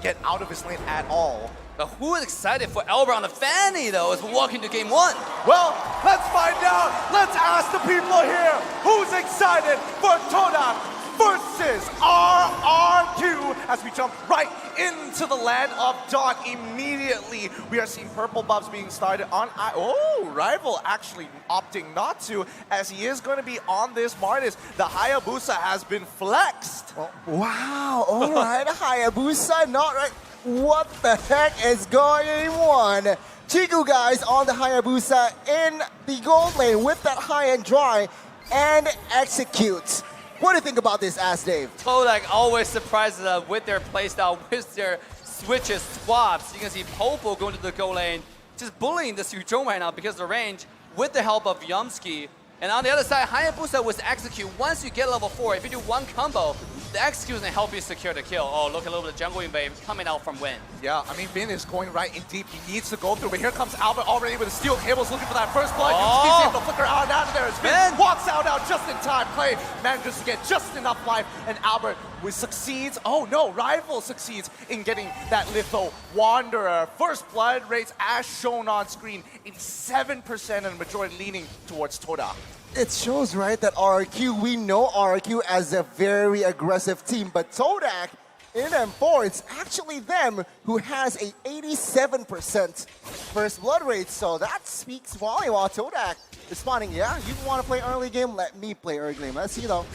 get out of his lane at all. But who is excited for Albert on the Fanny, though, as we walk into game 1? Well, let's find out. Let's ask the people here who's excited for TODAK versus RRQ as we jump right into the land of dawn. Immediately, we are seeing purple buffs being started on. Oh, Rival actually opting not to, as he is going to be on this Martis. The Hayabusa has been flexed. Oh, wow, all right, Hayabusa, not right. What the heck is going on? Chiku guys on the Hayabusa in the gold lane with that high-end dry and executes. What do you think about this, Dave? TODAK always surprises us with their playstyle, with their switches, swaps. You can see Popo going to the goal lane, just bullying the Suzhong right now because of the range, with the help of Yumski. And on the other side, Hayabusa was execute. Once you get level 4, if you do one combo, the execute is going to help you secure the kill. Oh, look, a little bit of jungle invade coming out from Win. Yeah, I mean, Vin is going right in deep. He needs to go through, but here comes Albert already with the steel cables looking for that first blood. He's able to flicker out of there as Vin walks out just in time. Clay manages to get just enough life, and Albert succeeds. Oh no, Rival succeeds in getting that Litho Wanderer. First blood rates as shown on screen, 87% and the majority leaning towards TODAK. It shows, right, that RRQ, we know RRQ as a very aggressive team, but TODAK in M4, it's actually them who has a 87% first blood rate, so that speaks volume while TODAK is spawning. Yeah, you want to play early game? Let me play early game. Let's see though.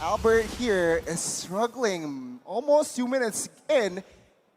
Albert here is struggling almost 2 minutes in,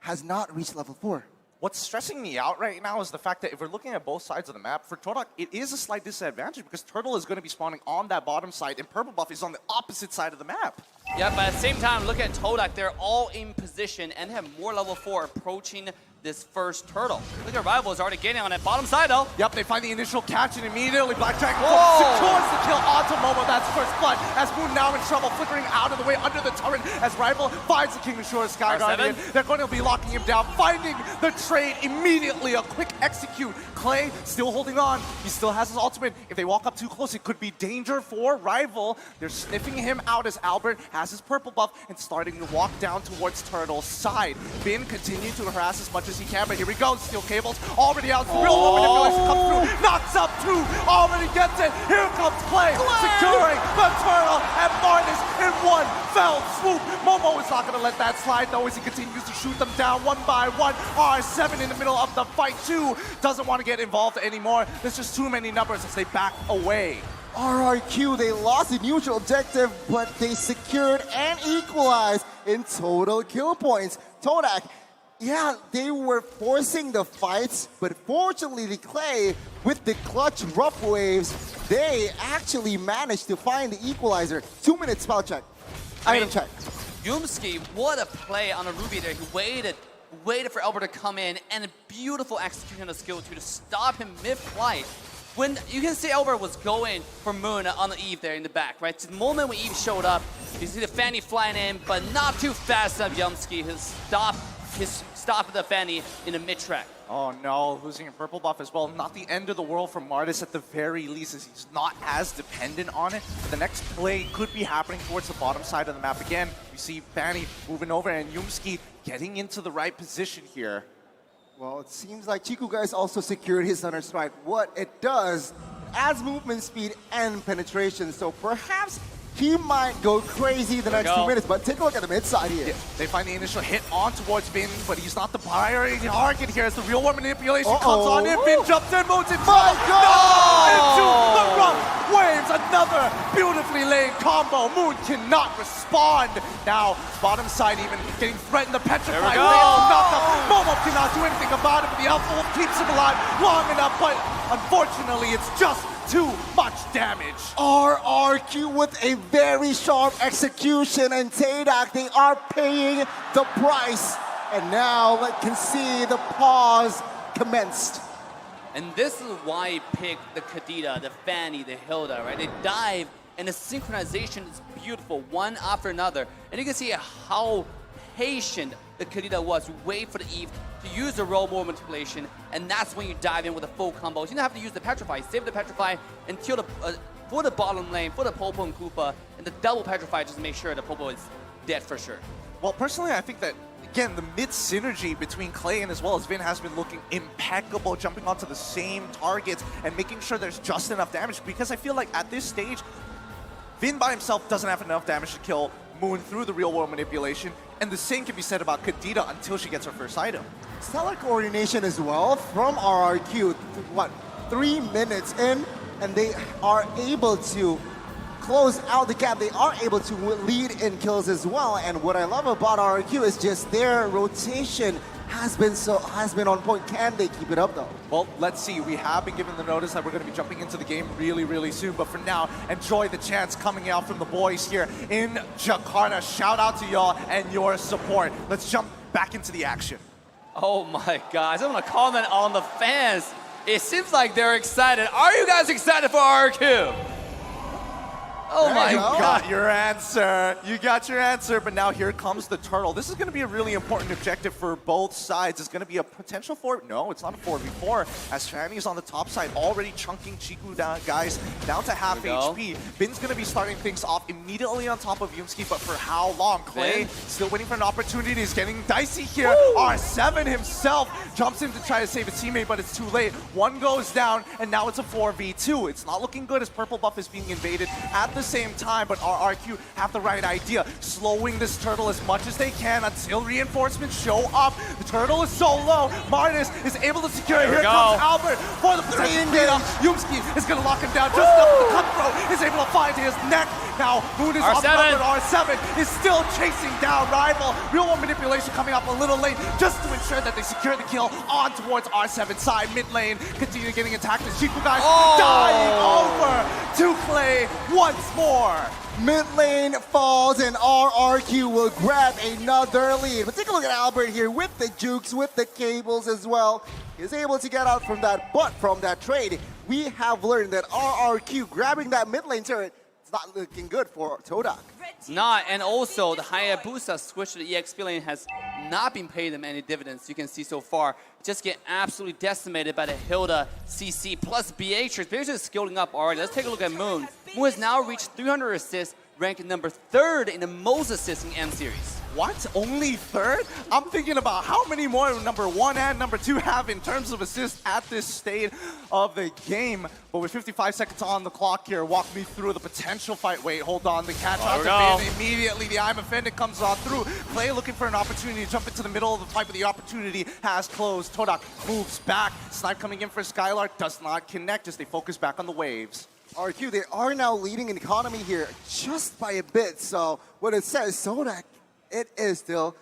has not reached level 4. What's stressing me out right now is the fact that if we're looking at both sides of the map, for TODAK, it is a slight disadvantage because Turtle is going to be spawning on that bottom side and Purple Buff is on the opposite side of the map. Yeah, but at the same time, look at TODAK. They're all in position and have more level 4 approaching this first turtle. Look at Rival is already getting on that bottom side, though. Yep, they find the initial catch and immediately Black Dragon secures the kill onto Momo. That's first blood as Moon now in trouble, flickering out of the way under the turret as Rival finds the King of Shore Sky Guardian. They're going to be locking him down, finding the trade immediately. A quick execute. Clay still holding on. He still has his ultimate. If they walk up too close, it could be danger for Rival. They're sniffing him out as Albert has his purple buff and starting to walk down towards Turtle's side. Bin continuing to harass as much as he can, but here we go. Steel cables already out. The real moment manipulation comes through. Knocks up 2. Already gets it. Here comes Clay securing the Turtle and Martis in one fell swoop. Momo is not going to let that slide though as he continues to shoot them down one by one. R7 in the middle of the fight too. Doesn't want to get involved anymore. There's just too many numbers as they back away. RRQ, they lost the neutral objective, but they secured and equalized in total kill points. TODAK, yeah, they were forcing the fights, but fortunately the Clay, with the clutch rough waves, they actually managed to find the equalizer. 2 minutes spell check. Item check. Yumski, what a play on a Ruby there. He waited for Albert to come in, and a beautiful execution of skill 2 to stop him mid-flight. When you can see Albert was going for Moon on the Eve there in the back, right? The moment when Eve showed up, you see the Fanny flying in, but not too fast enough. Yumski has stopped the Fanny in the mid-track. Oh no, losing a purple buff as well. Not the end of the world for Martis at the very least, as he's not as dependent on it. But the next play could be happening towards the bottom side of the map again. You see Fanny moving over and Yumski getting into the right position here. Well, it seems like Chiku guys also secured his Thunder Strike. What it does, adds movement speed and penetration, so perhaps he might go crazy the next 2 minutes, but take a look at the mid side here. Yeah, they find the initial hit on towards Vin, but he's not the priority target here as the real world manipulation comes on in. Vin jumps in, moves in. My God! Into the rough waves, another beautifully laid combo. Moon cannot respond. Now, bottom side even getting threatened. The petrified Momo cannot do anything about it, but the Alpha Wolf keeps him alive long enough, but unfortunately it's just too much damage. RRQ with a very sharp execution, and TODAK, they are paying the price. And now let can see the pause commenced. And this is why he picked the Kadita, the Fanny, the Hilda, right? They dive, and the synchronization is beautiful, one after another. And you can see how patient the Kadita was. Wait for the Eve to use the roll more manipulation, and that's when you dive in with the full combos. You don't have to use the Petrify. Save the Petrify until for the bottom lane, for the Popo and Koopa, and the double Petrify just to make sure the Popo is dead for sure. Well, personally, I think that again, the mid synergy between Clay and as well as Vin has been looking impeccable, jumping onto the same targets and making sure there's just enough damage, because I feel like at this stage, Vin by himself doesn't have enough damage to kill Moon through the real world manipulation, and the same can be said about Kadita until she gets her first item. Stellar coordination as well from RRQ. What, 3 minutes in, and they are able to close out the gap. They are able to lead in kills as well. And what I love about RRQ is just their rotation has been on point. Can they keep it up though? Well, let's see. We have been given the notice that we're going to be jumping into the game really, really soon. But for now, enjoy the chants coming out from the boys here in Jakarta. Shout out to y'all and your support. Let's jump back into the action. Oh my gosh, I want to comment on the fans. It seems like they're excited. Are you guys excited for RRQ? Oh my You god. got your answer. You got your answer, but now here comes the turtle. This is going to be a really important objective for both sides. It's going to be a potential no, it's not a 4v4, as Fanny is on the top side, already chunking Chiku down, guys, down to half HP. Bin's going to be starting things off immediately on top of Yumski, but for how long? Clay still waiting for an opportunity. He's getting dicey here. R7 himself jumps in to try to save his teammate, but it's too late. One goes down, and now it's a 4v2. It's not looking good as purple buff is being invaded at the same time, but RRQ have the right idea, slowing this turtle as much as they can until reinforcements show up. The turtle is so low. Martinez is able to secure it. Here comes Albert for the potential beat-up. Yumski is going to lock him down just enough. The cutthroat is able to find his neck. Now Moon is on the R7 is still chasing down rival. Real world manipulation coming up a little late just to ensure that they secure the kill on towards R7 side. Mid lane, continue getting attacked as Chiku guys dying over to Clay once more. Mid lane falls and RRQ will grab another lead. But take a look at Albert here with the jukes, with the cables as well. He's able to get out from that, but from that trade, we have learned that RRQ grabbing that mid lane turret, it's not looking good for TODAK. Not, and also the Hayabusa switch to the EXP lane has not been paid them any dividends. You can see so far, just get absolutely decimated by the Hilda CC plus Beatrice. Beatrice is skilling up already. Let's take a look at Moon. Moon has now reached 300 assists, ranked number 3rd in the most assists in M series. What? Only 3rd? I'm thinking about how many more number 1 and number 2 have in terms of assists at this state of the game. But with 55 seconds on the clock here, walk me through the potential fight. Wait, hold on. The catch out to Vin immediately. The I'm offended comes on through. Clay looking for an opportunity to jump into the middle of the fight, but the opportunity has closed. TODAK moves back. Snipe coming in for Skylark does not connect as they focus back on the waves. RQ, they are now leading in economy here just by a bit. So what it says, TODAK, it is still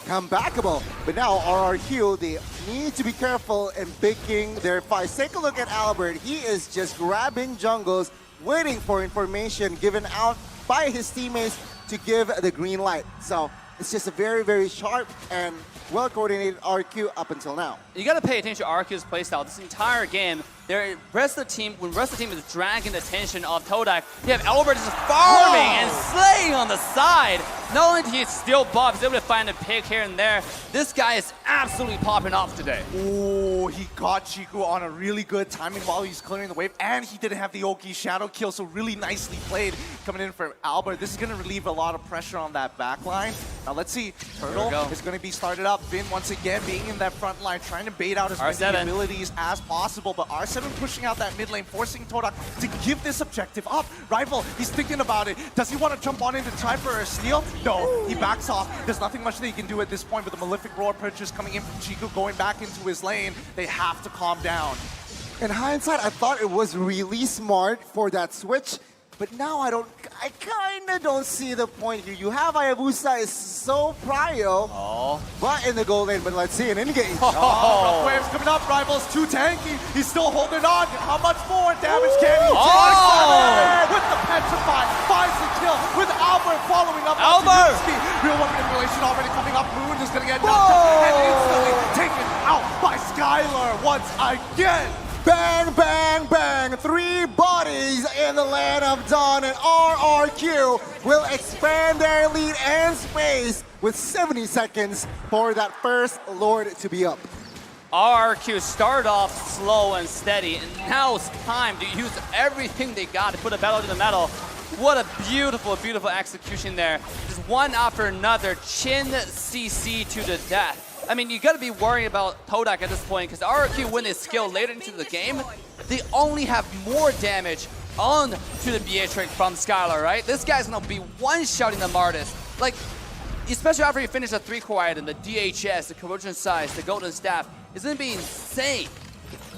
comebackable. But now RRQ, they need to be careful in picking their fights. Take a look at Albert. He is just grabbing jungles, waiting for information given out by his teammates to give the green light. So it's just a very, very sharp and well-coordinated RQ up until now. You got to pay attention to RQ's playstyle. This entire game, when the rest of the team is dragging the attention of TODAK, you have Albert just farming and slaying on the side. Not only did he steal buff, he's able to find a pick here and there. This guy is absolutely popping off today. Oh, he got Chiku on a really good timing while he's clearing the wave, and he didn't have the Oki shadow kill, so really nicely played coming in for Albert. This is going to relieve a lot of pressure on that back line. Now let's see, Turtle is going to be started up. Vin once again being in that front line, trying to bait out as many abilities as possible, but R7 pushing out that mid lane, forcing TODAK to give this objective up. Rival, he's thinking about it. Does he want to jump on in to try for a steal? No, he backs off. There's nothing much that he can do at this point, with the Malefic Roar purchase coming in from Chiku, going back into his lane. They have to calm down. In hindsight, I thought it was really smart for that switch, but now I kind of don't see the point here. You have Hayabusa is so prio, but in the goal lane, but let's see an in-game. Rough waves coming up, Rival's too tanky. He's still holding on. How much more damage can he take? With the Petrify, finds the kill with Albert following up. Albert! Real one manipulation already coming up. Moon is going to get knocked out and instantly taken out by Skylar once again. Bang, bang, bang. 3 bodies in the land of Dawn, and RRQ will expand their lead and space with 70 seconds for that first Lord to be up. RRQ started off slow and steady, and now it's time to use everything they got to put a pedal to the metal. What a beautiful, beautiful execution there. Just one after another, chin CC to the death. I mean, you gotta be worried about TODAK at this point because RRQ, when they skill later into the game, they only have more damage on to the Beatrix from Skylar, right? This guy's gonna be one-shotting the Martis. Like, especially after you finish the 3-core item, the DHS, the Corrosion Size, the Golden Staff, it's gonna be insane.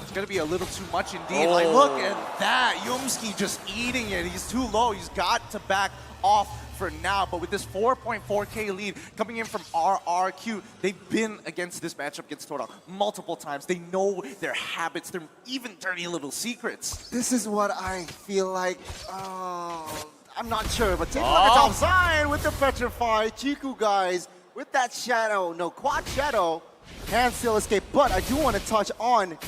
It's gonna be a little too much indeed. Like, look at that. Yumski just eating it. He's too low. He's got to back off for now. But with this 4.4K lead coming in from RRQ, they've been against this matchup against TODAK multiple times. They know their habits, their even dirty little secrets. This is what I feel like. I'm not sure, but take a look at top side with the Petrify. Chiku, guys, with that shadow, no, quad shadow, can still escape. But I do want to touch on,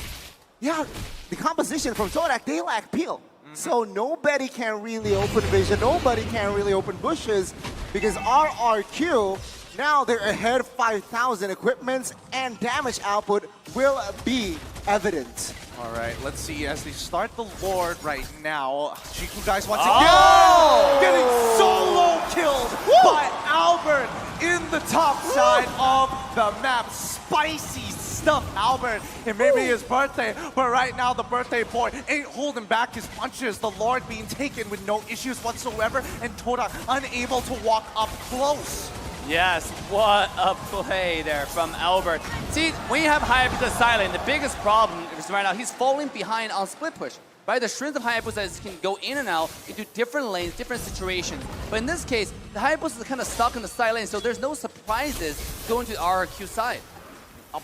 the composition from TODAK, they lack peel. So nobody can really open vision, nobody can really open bushes, because RRQ, now they're ahead 5,000 equipments, and damage output will be evident. All right, let's see as they start the Lord right now. Chiku, guys, once again, getting solo killed by Albert in the top side of the map. Spicy stuff, Albert. It may be his birthday, but right now the birthday boy ain't holding back his punches. The Lord being taken with no issues whatsoever, and TODAK unable to walk up close. Yes, what a play there from Albert. See, when you have Hayabusa silent, the biggest problem is right now he's falling behind on split push. Right, the strength of Hayabusa can go in and out into different lanes, different situations. But in this case, the Hayabusa is kind of stuck in the side lane, so there's no surprises going to the RRQ side.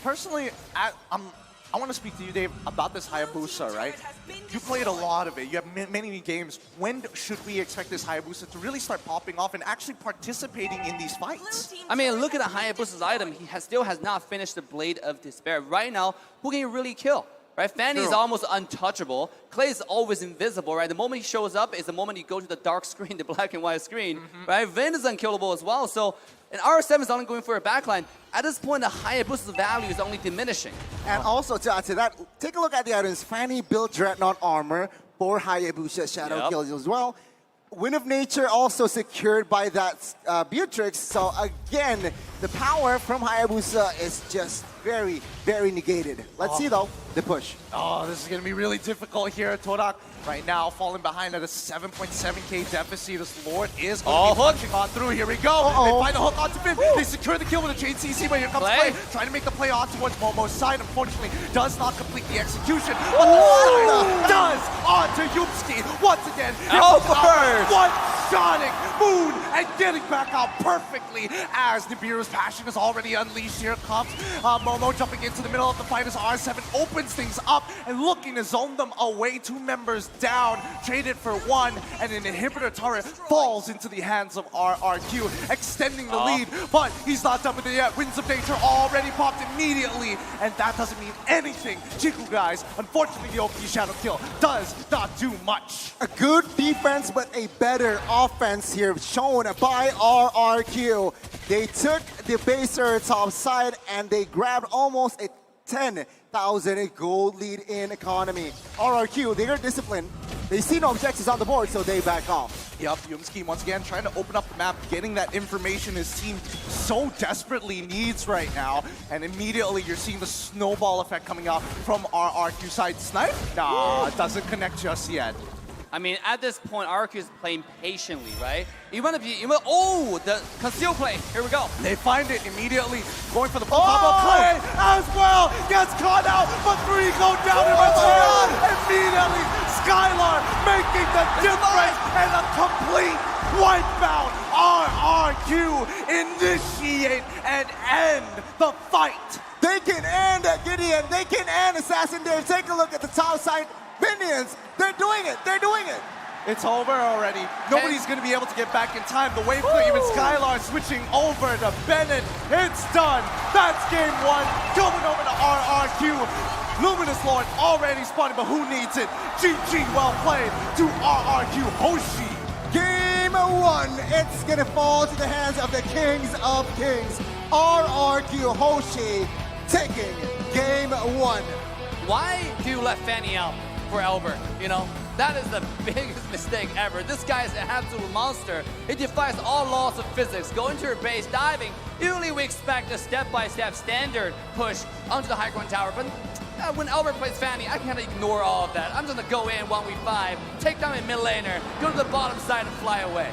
Personally, I want to speak to you, Dave, about this Hayabusa, right? You played a lot of it. You have many games. When should we expect this Hayabusa to really start popping off and actually participating in these fights? I mean, look at the Hayabusa's item. He still has not finished the Blade of Despair. Right now, who can you really kill? Right, Fanny is almost untouchable. Clay is always invisible, right? The moment he shows up is the moment you go to the dark screen, the black and white screen, right? Vin is unkillable as well. So, and R7 is only going for a backline. At this point, the Hayabusa's value is only diminishing. And also to add to that, take a look at the items. Fanny built Dreadnought armor for Hayabusa Shadow kills as well. Wind of Nature also secured by that Beatrix. So again, the power from Hayabusa is just very, very negated. Let's see though, the push. Oh, this is going to be really difficult here. TODAK right now falling behind at a 7.7K deficit. This Lord is going to be punching on through. Here we go. They find the hook onto Vin. They secure the kill with a chain CC, but here comes Clay. Trying to make the play on towards Momo's side. Unfortunately, does not complete the execution. But the does onto Yumski. Once again, one-shotting Moon and getting back out perfectly as Nibiru's passion is already unleashed. Here comes Momo jumping into the middle of the fight as R7 opens things up and looking to zone them away. 2 members down, traded for 1, and an inhibitor turret falls into the hands of RRQ, extending the lead, but he's not done with it yet. Winds of Nature already popped immediately, and that doesn't mean anything. Chiku, guys, unfortunately the OP Shadow kill does not do much. A good defense, but a better offense here shown by RRQ. They took the baser top side and they grabbed almost a 10,000 gold lead in economy. RRQ, they are disciplined. They see no objectives on the board, so they back off. Yep, Yumski once again trying to open up the map, getting that information his team so desperately needs right now. And immediately you're seeing the snowball effect coming out from RRQ side. Snipe? Nah, it doesn't connect just yet. I mean, at this point, RRQ is playing patiently, right? The conceal play. Here we go. They find it immediately, going for the full combo. Clay as well gets caught out, but 3 go down in return. Immediately, Skylar making the difference and a complete wipeout. RRQ initiate and end the fight. They can end Gideon. They can end Assassin Dave. Take a look at the top side. Minions, they're doing it. They're doing it. It's over already. Nobody's going to be able to get back in time. The wave clear, even Skylar switching over to Bennett. It's done. That's game 1. Going over to RRQ. Luminous Lord already spotted, but who needs it? GG, well played to RRQ Hoshi. Game 1, it's going to fall to the hands of the Kings of Kings. RRQ Hoshi taking game 1. Why do you let Fanny out for Albert, you know? That is the biggest mistake ever. This guy is an absolute monster. He defies all laws of physics. Going to your base, diving. Usually we expect a step-by-step standard push onto the high ground tower, but when Albert plays Fanny, I can't ignore all of that. I'm just gonna go in 1v5, take down a mid laner, go to the bottom side and fly away.